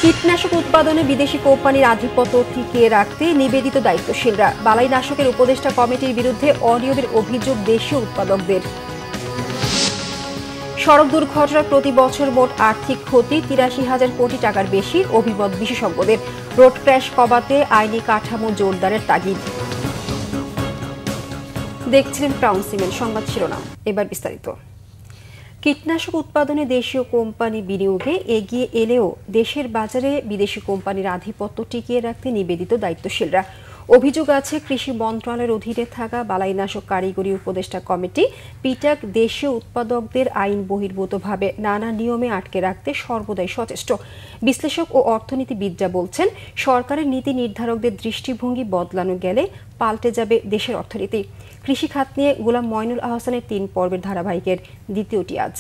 কীটনাশক উৎপাদনে বিদেশি কোম্পানির আধিপত্য টিকিয়ে রাখতে নিবেদিত দায়িত্বশীলরা। বালাইনাশকের উপদেষ্টা কমিটির বিরুদ্ধে অনিয়মের অভিযোগ দেশীয় উৎপাদকদের। সড়ক দুর্ঘটনায় প্রতি বছর মোট আর্থিক ক্ষতি ৮৩,০০০ কোটি টাকার বেশি, অভিমত বিশেষজ্ঞদের। রোড ক্র্যাশ কমাতে আইনি কাঠামো জোরদারের তাগিদ। দেখছিলেন ক্রাউন সিমেন্ট সংবাদ শিরোনাম, এবার বিস্তারিত। কীটনাশক উৎপাদনে দেশীয় কোম্পানি বিনিয়োগে এগিয়ে এলেও দেশের বাজারে বিদেশি কোম্পানির আধিপত্য টিকিয়ে রাখতে নিবেদিত দায়িত্বশীলরা। অভিযোগ আছে কৃষি মন্ত্রণালয়ের অধীনে থাকা বালাইনাশক কারিগরি উপদেষ্টা কমিটি পিটাক দেশীয় উৎপাদকদের আইন বহির্ভূতভাবে নানা নিয়মে আটকে রাখতে সর্বদাই সচেষ্ট। বিশ্লেষক ও অর্থনীতিবিদরা বলছেন, সরকারের নীতি নির্ধারকদের দৃষ্টিভঙ্গি বদলানো গেলে পাল্টে যাবে দেশের অর্থনীতি। কৃষি খাত নিয়ে গোলাম মইনুল আহসানের ৩ পর্বের ধারাবাহিকের দ্বিতীয়টি আজ।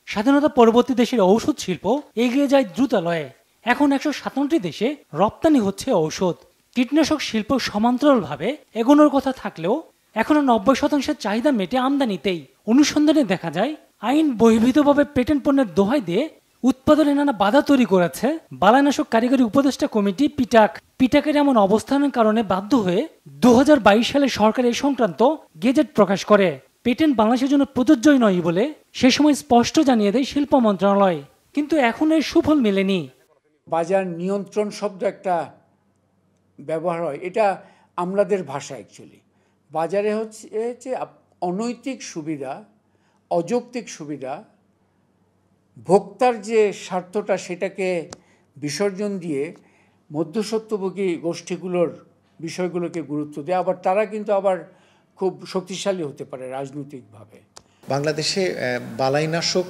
স্বাধীনতা পরবর্তী দেশের ঔষধ শিল্প এগিয়ে যায় দ্রুতালয়ে। এখন ১৫৭টি দেশে রপ্তানি হচ্ছে ঔষধ। কীটনাশক শিল্প সমান্তরালভাবে এগোনোর কথা থাকলেও এখনো ৯০% চাহিদা মেটে আমদানিতেই। অনুসন্ধানে দেখা যায়, আইন বহির্ভূতভাবে পেটেন্ট পণ্যের দোহাই দিয়ে উৎপাদনে নানা বাধা তৈরি করেছে বালাইনাশক কারিগরি উপদেষ্টা কমিটি পিটাক। পিটাকের এমন অবস্থানের কারণে বাধ্য হয়ে ২০২২ সালে সরকার এ সংক্রান্ত গেজেট প্রকাশ করে। পেটেন্ট বাংলাদেশের জন্য প্রযোজ্যই নয় বলে সে সময় স্পষ্ট জানিয়ে দেয় শিল্প মন্ত্রণালয়, কিন্তু এখন এর সুফল মেলেনি। বাজার নিয়ন্ত্রণ শব্দ একটা ব্যবহার হয়, এটা আমলাদের ভাষা। অ্যাকচুয়ালি বাজারে হচ্ছে অনৈতিক সুবিধা, অযৌক্তিক সুবিধা, ভোক্তার যে স্বার্থটা সেটাকে বিসর্জন দিয়ে মধ্যস্বত্বভোগী গোষ্ঠীগুলোর বিষয়গুলোকে গুরুত্ব দেয়। আবার তারা কিন্তু আবার খুব শক্তিশালী হতে পারে রাজনৈতিকভাবে। বাংলাদেশে বালাইনাশক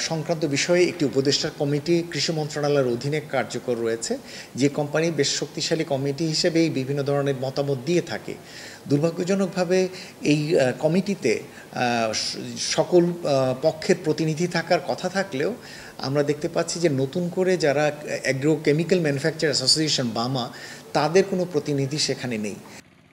সংক্রান্ত বিষয়ে একটি উপদেষ্টার কমিটি কৃষি মন্ত্রণালয়ের অধীনে কার্যকর রয়েছে, যে কোম্পানি বেশ শক্তিশালী কমিটি হিসেবেই বিভিন্ন ধরনের মতামত দিয়ে থাকে। দুর্ভাগ্যজনকভাবে এই কমিটিতে সকল পক্ষের প্রতিনিধি থাকার কথা থাকলেও আমরা দেখতে পাচ্ছি যে নতুন করে যারা অ্যাগ্রো কেমিক্যাল ম্যানুফ্যাকচার অ্যাসোসিয়েশন বামা, তাদের কোনো প্রতিনিধি সেখানে নেই।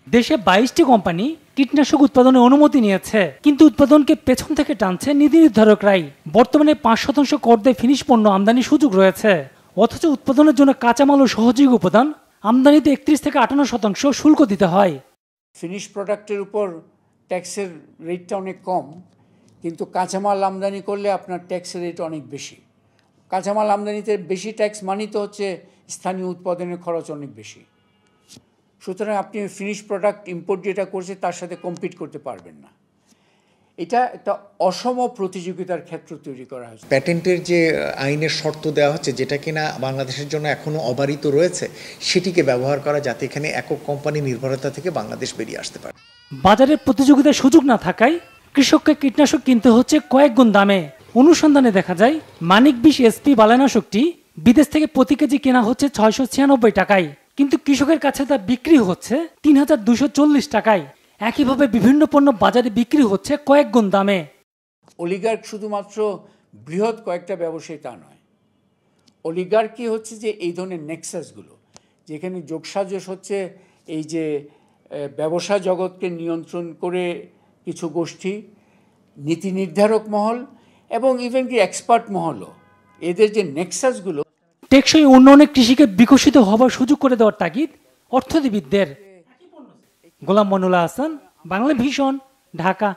দেশে ২২টি কোম্পানি কীটনাশক উৎপাদনের অনুমতি নিয়েছে, কিন্তু উৎপাদনকে পেছন থেকে টানছে নীতি নির্ধারকরাই। বর্তমানে ৫% কর দিয়ে ফিনিশ পণ্য আমদানির সুযোগ রয়েছে, অথচ উৎপাদনের জন্য কাঁচামাল ও সহযোগী উপাদান আমদানিতে ৩১ থেকে ৫৮% শুল্ক দিতে হয়। ফিনিশ প্রোডাক্টের উপর ট্যাক্সের রেটটা অনেক কম, কিন্তু কাঁচামাল আমদানি করলে আপনার ট্যাক্সের রেট অনেক বেশি। কাঁচামাল আমদানিতে বেশি ট্যাক্স মানি তো হচ্ছে স্থানীয় উৎপাদনের খরচ অনেক বেশি। সুতরাং আপনি ফিনিশ প্রোডাক্ট ইম্পোর্ট যেটা করছে তার সাথে কম্পিট করতে পারবেন না। এটা একটা অসম প্রতিযোগিতার ক্ষেত্র তৈরি করা হয়েছে। প্যাটেন্টের যে আইনের শর্ত দেওয়া হচ্ছে, যেটা কিনা বাংলাদেশের জন্য এখনও অবারিত রয়েছে, সেটিকে ব্যবহার করা যাতে এখানে একক কোম্পানি নির্ভরতা থেকে বাংলাদেশ বেরিয়ে আসতে পারে। বাজারের প্রতিযোগিতার সুযোগ না থাকায় কৃষককে কীটনাশক কিনতে হচ্ছে কয়েক গুণ দামে। অনুসন্ধানে দেখা যায়, মানিক ২০ SP বালাইনাশকটি বিদেশ থেকে প্রতি কেজি কেনা হচ্ছে ৬৯৬ টাকায়, কিন্তু কৃষকের কাছে তা বিক্রি হচ্ছে ৩,২৪০ টাকায়। একইভাবে বিভিন্ন পণ্য বাজারে বিক্রি হচ্ছে কয়েক গুণ দামে। অলিগার্ক শুধুমাত্র বৃহৎ কয়েকটা ব্যবসায়ী তা নয়। অলিগার্কি হচ্ছে যে এই ধরনের নেক্সাসগুলো, যেখানে যোগসাজশ হচ্ছে এই যে ব্যবসা জগৎকে নিয়ন্ত্রণ করে কিছু গোষ্ঠী, নীতি নির্ধারক মহল এবং ইভেন কি এক্সপার্ট মহলও, এদের যে নেক্সাসগুলো। টেকসই উন্নয়নে কৃষিকে বিকশিত হবার সুযোগ করে দেওয়ার তাগিদ অর্থনীতিবিদদের। গোলাম মইনুল আহসান, বাংলা ভিশন, ঢাকা।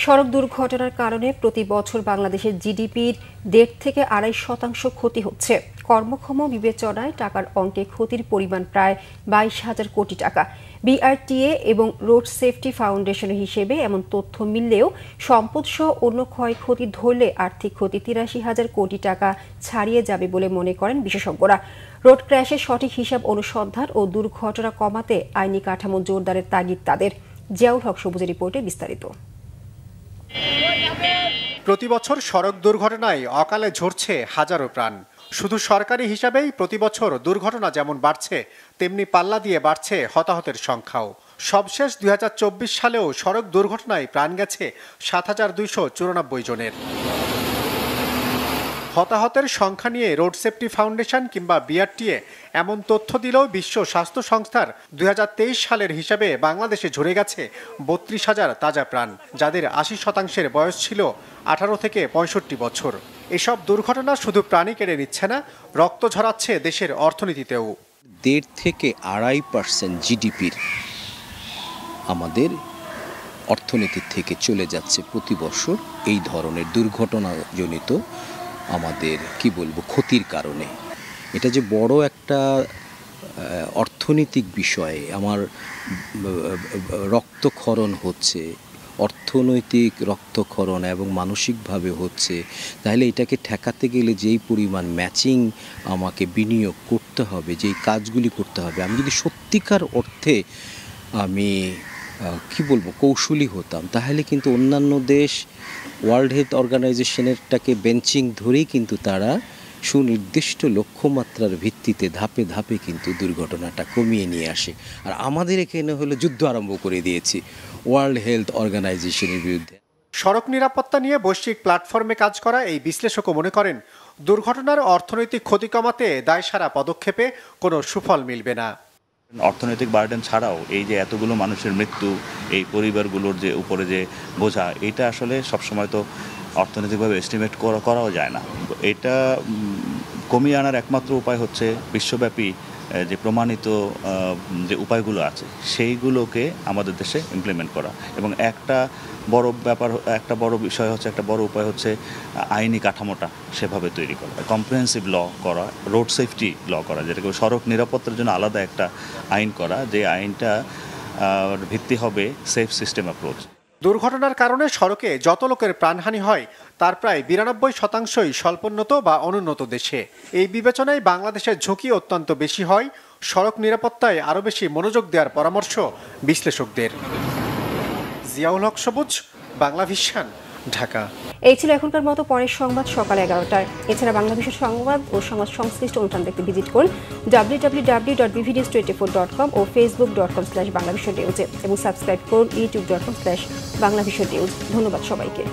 সড়ক দুর্ঘটনার কারণে প্রতি বছর বাংলাদেশের জিডিপির ১.৫ থেকে ২.৫% ক্ষতি হচ্ছে। কর্মক্ষম বিবেচনায় টাকার অঙ্কে ক্ষতির পরিমাণ প্রায় ২২,০০০ কোটি টাকা। বিআরটিএ এবং রোড সেফটি ফাউন্ডেশনের হিসেবে এমন তথ্য মিললেও সম্পদসহ অন্য ক্ষয়ক্ষতি ধরলে আর্থিক ক্ষতি ৮৩,০০০ কোটি টাকা ছাড়িয়ে যাবে বলে মনে করেন বিশেষজ্ঞরা। রোড ক্র্যাশের সঠিক হিসাব অনুসন্ধান ও দুর্ঘটনা কমাতে আইনি কাঠামো জোরদারের তাগিদ তাদের। জিয়াউল হক সবুজের রিপোর্টে বিস্তারিত। প্রতি বছর সড়ক দুর্ঘটনায় অকালে ঝরছে হাজারো প্রাণ। শুধু সরকারি হিসাবেই প্রতি বছর দুর্ঘটনা যেমন বাড়ছে, তেমনি পাল্লা দিয়ে বাড়ছে হতাহতের সংখ্যাও। সবশেষ ২০২৪ সালেও সড়ক দুর্ঘটনায় প্রাণ গেছে ৭,২৯৪ জনের। হতাহতের সংখ্যা নিয়ে রোড সেফটি ফাউন্ডেশন কিংবা বিআরটিএ এমন তথ্য দিলেও বিশ্ব স্বাস্থ্য সংস্থার 2023 সালের হিসাবে বাংলাদেশে ঝরে গেছে 32,000 তাজা প্রাণ, যাদের 80% বয়স ছিল 18 থেকে 65 বছর। এসব দুর্ঘটনা শুধু প্রাণী কেড়ে নিচ্ছে না, রক্ত ঝরাচ্ছে দেশের অর্থনীতিতেও। 1.5 থেকে 2.5% জিডিপির আমাদের অর্থনীতি থেকে চলে যাচ্ছে প্রতি বছর এই ধরনের দুর্ঘটনাজনিত আমাদের ক্ষতির কারণে। এটা যে বড় একটা অর্থনৈতিক বিষয়, আমার রক্তক্ষরণ হচ্ছে, অর্থনৈতিক রক্তক্ষরণ এবং মানসিকভাবে হচ্ছে, তাহলে এটাকে ঠেকাতে গেলে যেই পরিমাণ ম্যাচিং আমাকে বিনিয়োগ করতে হবে, যেই কাজগুলি করতে হবে, আমি যদি সত্যিকার অর্থে আমি কৌশলী হতাম, তাহলে কিন্তু অন্যান্য দেশ ওয়ার্ল্ড হেলথ অর্গানাইজেশনেরটাকে বেঞ্চিং ধরেই কিন্তু তারা সুনির্দিষ্ট লক্ষ্যমাত্রার ভিত্তিতে ধাপে ধাপে কিন্তু দুর্ঘটনাটা কমিয়ে নিয়ে আসে। আর আমাদের এখানে হলো যুদ্ধ আরম্ভ করে দিয়েছি ওয়ার্ল্ড হেলথ অর্গানাইজেশনের বিরুদ্ধে। সড়ক নিরাপত্তা নিয়ে বৈশ্বিক প্ল্যাটফর্মে কাজ করা এই বিশ্লেষকও মনে করেন, দুর্ঘটনার অর্থনৈতিক ক্ষতি কমাতে দায়সারা পদক্ষেপে কোনো সুফল মিলবে না। অর্থনৈতিক বার্ডেন ছাড়াও এই যে এতগুলো মানুষের মৃত্যু, এই পরিবারগুলোর যে উপরে যে বোঝা, এটা আসলে সবসময় তো অর্থনৈতিকভাবে এস্টিমেট করাও যায় না। এটা কমিয়ে আনার একমাত্র উপায় হচ্ছে বিশ্বব্যাপী যে প্রমাণিত যে উপায়গুলো আছে সেইগুলোকে আমাদের দেশে ইমপ্লিমেন্ট করা। এবং একটা বড় বিষয় হচ্ছে, একটা বড় উপায় হচ্ছে আইনি কাঠামোটা সেভাবে তৈরি করা, কম্প্রিহেন্সিভ ল করা, রোড সেফটি ল করা, যেটাকে সড়ক নিরাপত্তার জন্য আলাদা একটা আইন করা, যে আইনটা ভিত্তি হবে সেফ সিস্টেম অ্যাপ্রোচ। দুর্ঘটনার কারণে সড়কে যত লোকের প্রাণহানি হয় তার প্রায় 92%ই স্বল্পোন্নত বা অনুন্নত দেশে। এই বিবেচনায় বাংলাদেশের ঝুঁকি অত্যন্ত বেশি হয়, সড়ক নিরাপত্তায় আরও বেশি মনোযোগ দেওয়ার পরামর্শ বিশ্লেষকদের। জিয়াউল হক সবুজ, বাংলা ভিশন, ঢাকা। এই ছিল এখনকার মতো, পরের সংবাদ সকাল 11টায়। এছাড়া বাংলা ভিশন সংবাদ ও সমাজ সংশ্লিষ্ট অনুষ্ঠান দেখতে ভিজিট করুন www.bvnews24.com ও facebook.com/banglavisionnews এবং সাবস্ক্রাইব করুন youtube.com/banglavisionnews। ধন্যবাদ সবাইকে।